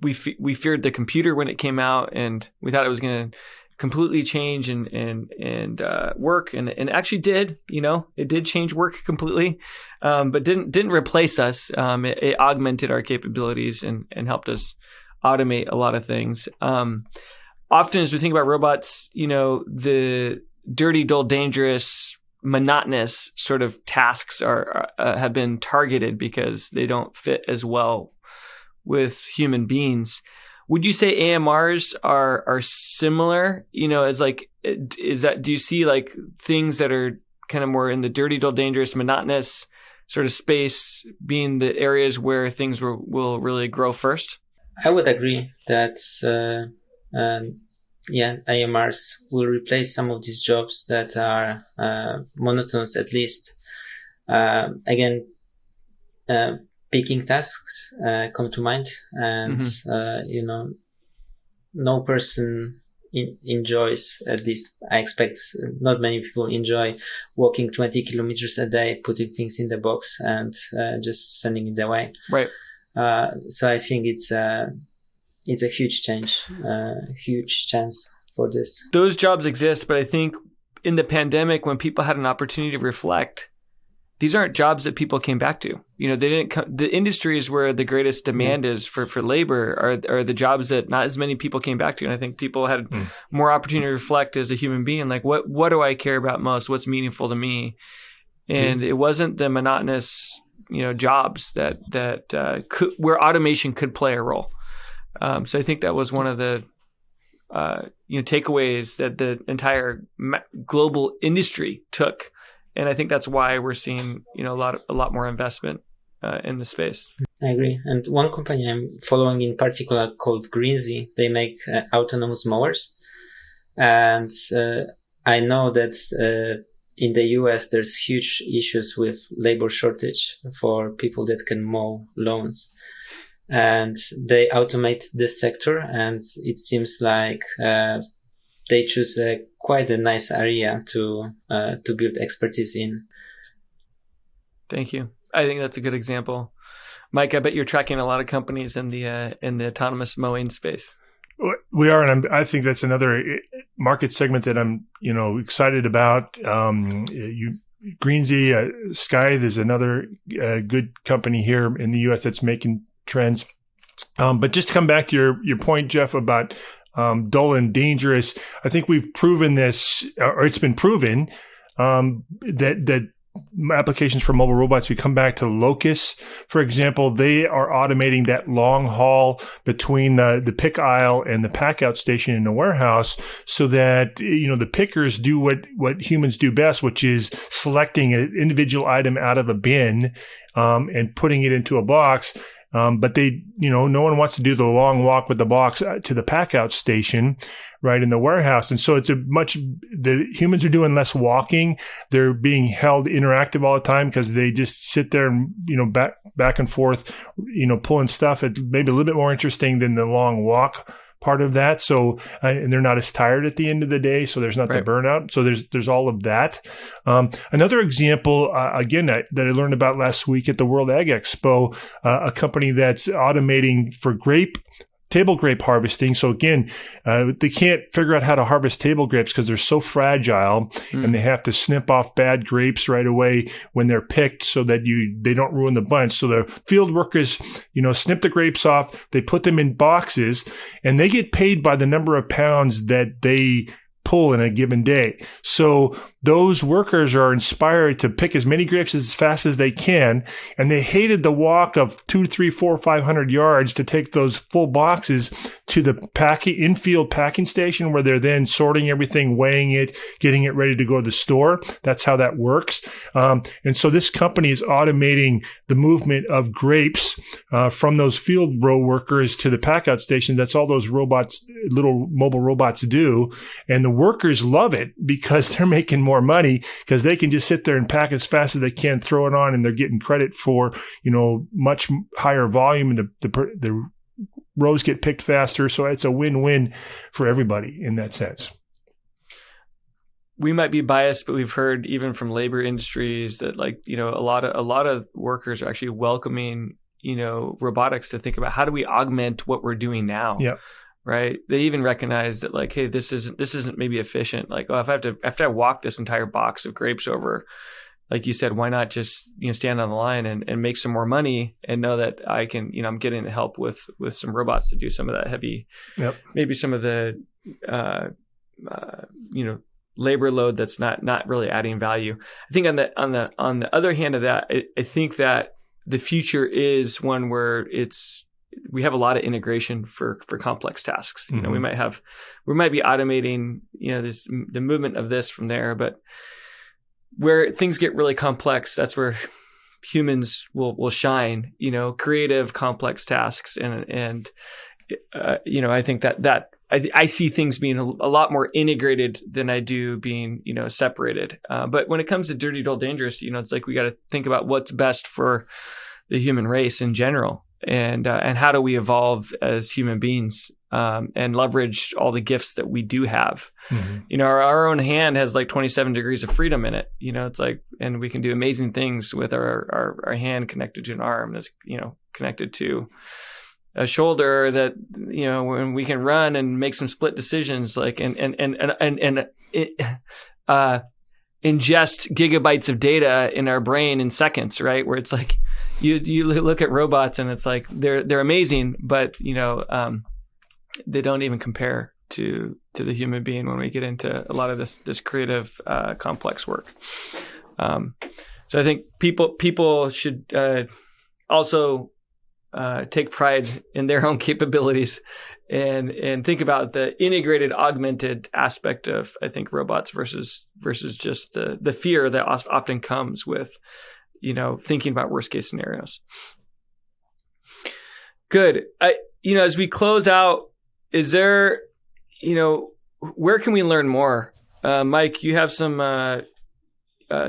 we feared the computer when it came out, and we thought it was going to completely change and work, and it actually did. It did change work completely, but didn't replace us. It augmented our capabilities and helped us automate a lot of things. Often as we think about robots, the dirty, dull, dangerous, monotonous sort of tasks have been targeted because they don't fit as well with human beings. Would you say AMRs are similar? Do you see like things that are kind of more in the dirty, dull, dangerous, monotonous sort of space being the areas where things will really grow first?
I would agree that AMRs will replace some of these jobs that are monotonous, at least. Picking tasks come to mind, and no person enjoys, at least I expect not many people enjoy walking 20 kilometers a day, putting things in the box and just sending it away.
Right.
So I think it's a huge change, huge chance for this.
Those jobs exist, but I think in the pandemic, when people had an opportunity to reflect, these aren't jobs that people came back to. They didn't come. The industries where the greatest demand is for labor are the jobs that not as many people came back to. And I think people had more opportunity to reflect as a human being, like what do I care about most? What's meaningful to me? And it wasn't the monotonous, jobs that where automation could play a role. So I think that was one of the takeaways that the entire global industry took. And I think that's why we're seeing, a lot more investment in the space.
I agree. And one company I'm following in particular called Greensy, they make autonomous mowers. And I know that in the US, there's huge issues with labor shortage for people that can mow lawns. And they automate this sector, and it seems like they choose quite a nice area to build expertise in. Thank you.
I think that's a good example. Mike, I bet you're tracking a lot of companies in the autonomous mowing space.
We are, and I think that's another market segment that I'm, excited about. Greensy, Sky, there's another good company here in the U.S. that's making trends. But just to come back to your point, Jeff, about dull and dangerous, I think we've proven this, or it's been proven that applications for mobile robots, we come back to Locus, for example, they are automating that long haul between the pick aisle and the pack out station in the warehouse so that, the pickers do what humans do best, which is selecting an individual item out of a bin and putting it into a box. But they, no one wants to do the long walk with the box to the pack out station right in the warehouse. And so the humans are doing less walking. They're being held interactive all the time because they just sit there and, back and forth, pulling stuff. It's maybe a little bit more interesting than the long walk part of that. So, and they're not as tired at the end of the day. So there's not the burnout. So there's all of that. Another example, again, that I learned about last week at the World Ag Expo, a company that's automating for grape table grape harvesting. So again, they can't figure out how to harvest table grapes because they're so fragile, and they have to snip off bad grapes right away when they're picked so that they don't ruin the bunch. So the field workers, snip the grapes off. They put them in boxes, and they get paid by the number of pounds that they pull in a given day. So those workers are inspired to pick as many grapes as fast as they can, and they hated the walk of 2, 3, 4, 500 yards to take those full boxes to the infield packing station, where they're then sorting everything, weighing it, getting it ready to go to the store. That's how that works. And so this company is automating the movement of grapes from those field row workers to the packout station. That's all those robots, little mobile robots, do. And the workers love it because they're making more money because they can just sit there and pack as fast as they can, throw it on, and they're getting credit for, much higher volume, and the rows get picked faster. So it's a win-win for everybody in that sense.
We might be biased, but we've heard even from labor industries that a lot of workers are actually welcoming, robotics to think about how do we augment what we're doing now.
Yeah.
Right. They even recognize that hey, this isn't maybe efficient. If I have to walk this entire box of grapes over, like you said, why not just, stand on the line and make some more money and know that I can, I'm getting help with some robots to do some of that heavy, maybe some of the, labor load that's not really adding value. I think on the other hand of that, I think that the future is one where we have a lot of integration for complex tasks.
Mm-hmm.
We might be automating, the movement of this from there, but where things get really complex, that's where humans will shine, creative, complex tasks. And I think that I see things being a lot more integrated than I do being, separated. But when it comes to dirty, dull, dangerous, it's we got to think about what's best for the human race in general. And how do we evolve as human beings and leverage all the gifts that we do have? Mm-hmm. Our own hand has 27 degrees of freedom in it. And we can do amazing things with our hand connected to an arm that's connected to a shoulder that when we can run and make some split decisions ingest gigabytes of data in our brain in seconds, right? Where it's you look at robots and it's they're amazing, but they don't even compare to the human being when we get into a lot of this creative, complex work. So I think people should also take pride in their own capabilities and think about the integrated, augmented aspect of, I think, robots versus just the fear that often comes with, thinking about worst case scenarios. Good. As we close out, is there, where can we learn more? Mike, you have some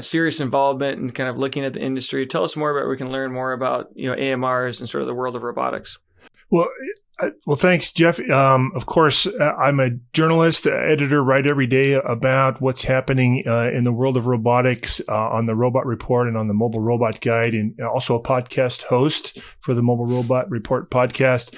serious involvement in kind of looking at the industry. Tell us more about where we can learn more about, AMRs and sort of the world of robotics.
Well, thanks, Jeff. Of course, I'm a journalist, editor, write every day about what's happening in the world of robotics on the Robot Report and on the Mobile Robot Guide, and also a podcast host for the Mobile Robot Report podcast.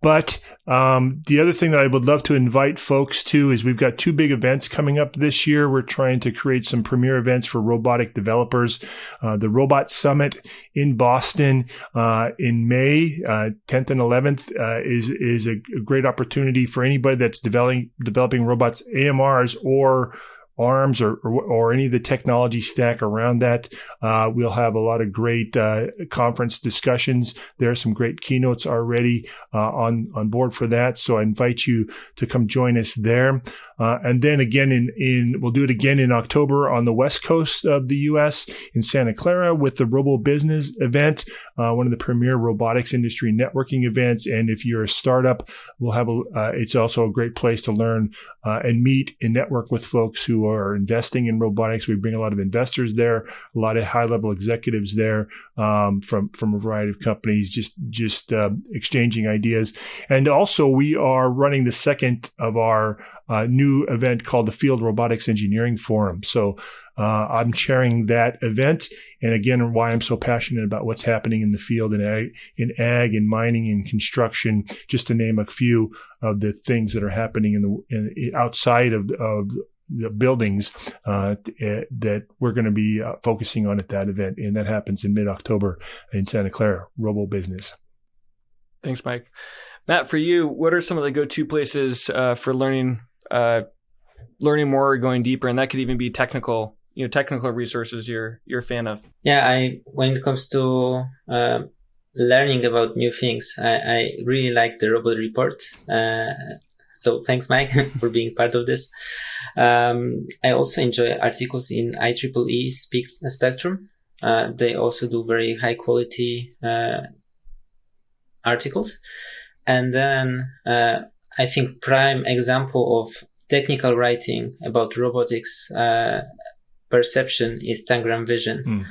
But the other thing that I would love to invite folks to is we've got 2 big events coming up this year. We're trying to create some premier events for robotic developers. The Robot Summit in Boston in May, 10th and 11th, is a great opportunity for anybody that's developing robots, AMRs, or ARMs or any of the technology stack around that. We'll have a lot of great conference discussions. There are some great keynotes already on board for that. So I invite you to come join us there. And then again, we'll do it again in October on the West Coast of the U.S. in Santa Clara with the Robo Business event, one of the premier robotics industry networking events. And if you're a startup, we'll have it's also a great place to learn and meet and network with folks who who are investing in robotics. We bring a lot of investors there, a lot of high-level executives there from a variety of companies, just exchanging ideas. And also, we are running the second of our new event called the Field Robotics Engineering Forum. So I'm chairing that event. And again, why I'm so passionate about what's happening in the field in ag and mining and construction, just to name a few of the things that are happening outside of the buildings that we're going to be focusing on at that event. And that happens in mid-October in Santa Clara, Robo Business.
Thanks, Mike. Matt, for you, what are some of the go-to places for learning more or going deeper? And that could even be technical resources you're a fan of.
Yeah, when it comes to learning about new things, I really like the Robot Report. So thanks, Mike, for being part of this. I also enjoy articles in IEEE Spectrum. They also do very high quality articles. And then I think prime example of technical writing about robotics perception is Tangram Vision.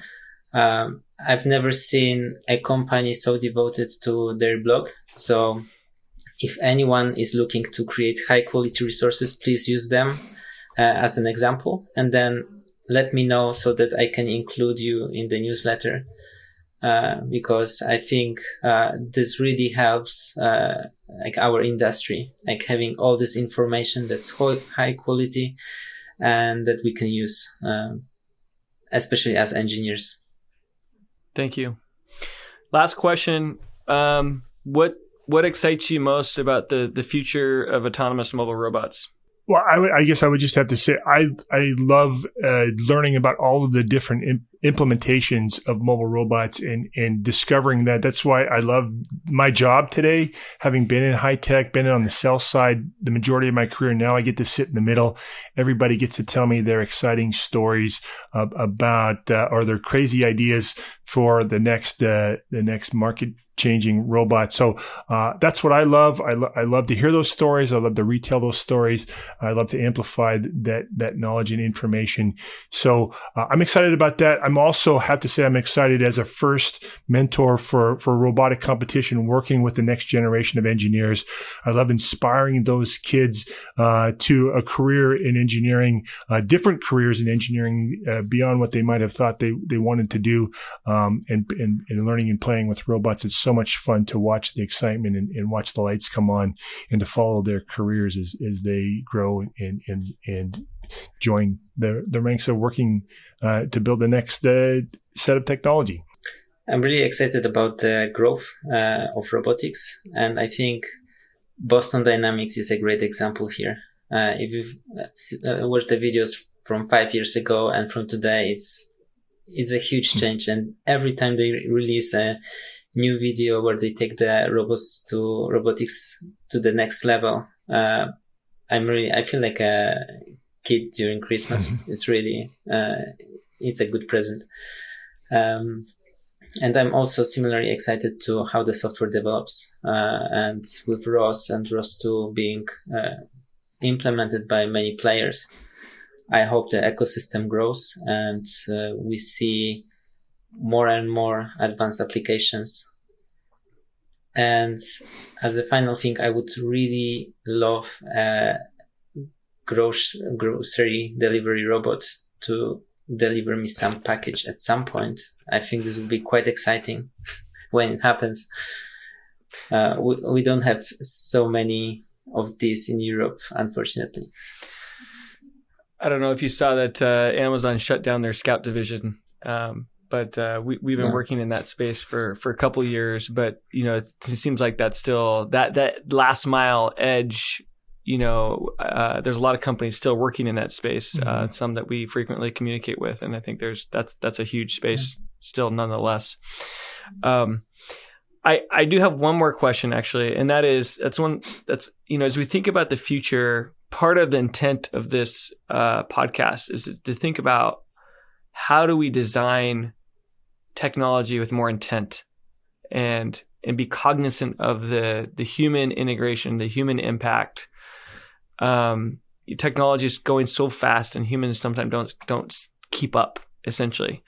I've never seen a company so devoted to their blog. So if anyone is looking to create high quality resources, please use them as an example, and then let me know so that I can include you in the newsletter. Because I think this really helps like our industry, like having all this information that's high quality and that we can use, especially as engineers.
Thank you. Last question. What excites you most about the future of autonomous mobile robots?
Well, I guess I would just have to say I love learning about all of the different implementations of mobile robots and discovering that. That's why I love my job today, having been in high tech, been on the sell side the majority of my career. Now I get to sit in the middle. Everybody gets to tell me their exciting stories about or their crazy ideas for the next market changing robot. So that's what I love. I love to hear those stories. I love to retell those stories. I love to amplify that knowledge and information. So I'm excited about that. I'm also have to say I'm excited as a first mentor for robotic competition, working with the next generation of engineers. I love inspiring those kids to a career in engineering, different careers in engineering beyond what they might have thought they wanted to do, and learning and playing with robots. It's so much fun to watch the excitement and watch the lights come on and to follow their careers as they grow and join the ranks of working to build the next set of technology.
I'm really excited about the growth of robotics, and I think Boston Dynamics is a great example here. If you've watched the videos from 5 years ago and from today, it's a huge change, and every time they release a new video where they take the robotics to the next level, I feel like a kid during Christmas. It's really it's a good present, and I'm also similarly excited to how the software develops, and with ROS and ROS2 being implemented by many players. I hope the ecosystem grows and we see more and more advanced applications. And as a final thing, I would really love a grocery delivery robot to deliver me some package at some point. I think this will be quite exciting when it happens. We don't have so many of these in Europe, unfortunately.
I don't know if you saw that Amazon shut down their Scout division. But we've been working in that space for a couple of years. But it seems like that's still that last mile edge. There's a lot of companies still working in that space. Some that we frequently communicate with, and I think that's a huge space still, nonetheless. I do have one more question actually, and that's as we think about the future, part of the intent of this podcast is to think about how do we design technology with more intent and be cognizant of the human integration, the human impact. technology is going so fast and humans sometimes don't keep up, essentially.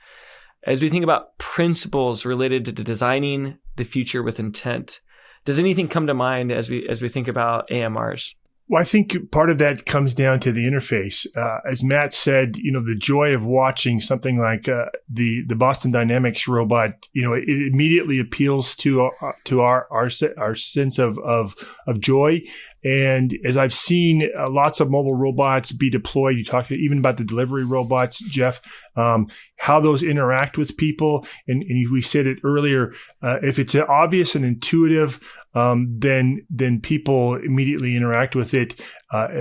As we think about principles related to designing the future with intent, does anything come to mind as we think about AMRs?
Well, I think part of that comes down to the interface. As Matt said, the joy of watching something like the Boston Dynamics robot, it immediately appeals to our sense of joy. And as I've seen lots of mobile robots be deployed, you talked even about the delivery robots, Jeff, how those interact with people. And we said it earlier, if it's obvious and intuitive, then people immediately interact with it.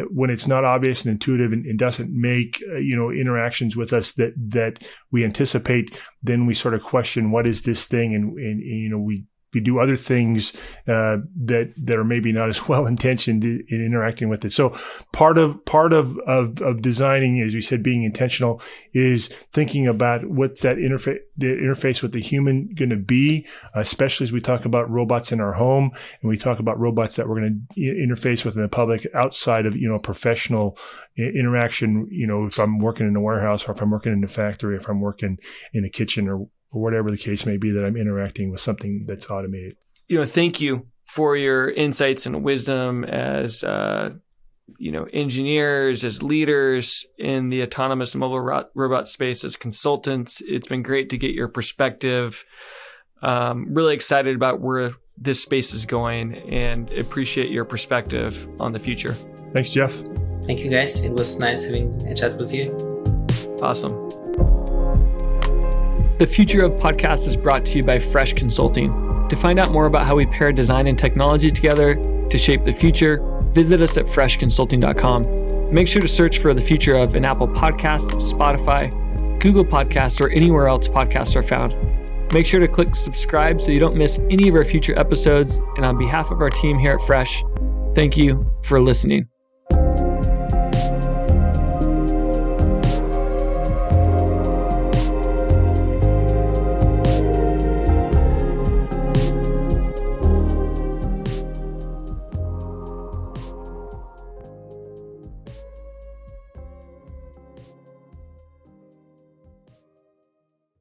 When it's not obvious and intuitive and doesn't make interactions with us that we anticipate, then we sort of question, what is this thing? And we do other things that are maybe not as well intentioned in interacting with it. So part of designing, as you said, being intentional, is thinking about what's the interface with the human going to be, especially as we talk about robots in our home and we talk about robots that we're going to interface with in the public outside of professional interaction. If I'm working in a warehouse, or if I'm working in a factory, if I'm working in a kitchen, or whatever the case may be, that I'm interacting with something that's automated.
Thank you for your insights and wisdom as engineers, as leaders in the autonomous mobile robot space, as consultants. It's been great to get your perspective. Really excited about where this space is going and appreciate your perspective on the future.
Thanks, Jeff.
Thank you, guys. It was nice having a chat with you.
Awesome. The Future of Podcast is brought to you by Fresh Consulting. To find out more about how we pair design and technology together to shape the future, visit us at freshconsulting.com. Make sure to search for The Future of in Apple Podcasts, Spotify, Google Podcasts, or anywhere else podcasts are found. Make sure to click subscribe so you don't miss any of our future episodes. And on behalf of our team here at Fresh, thank you for listening.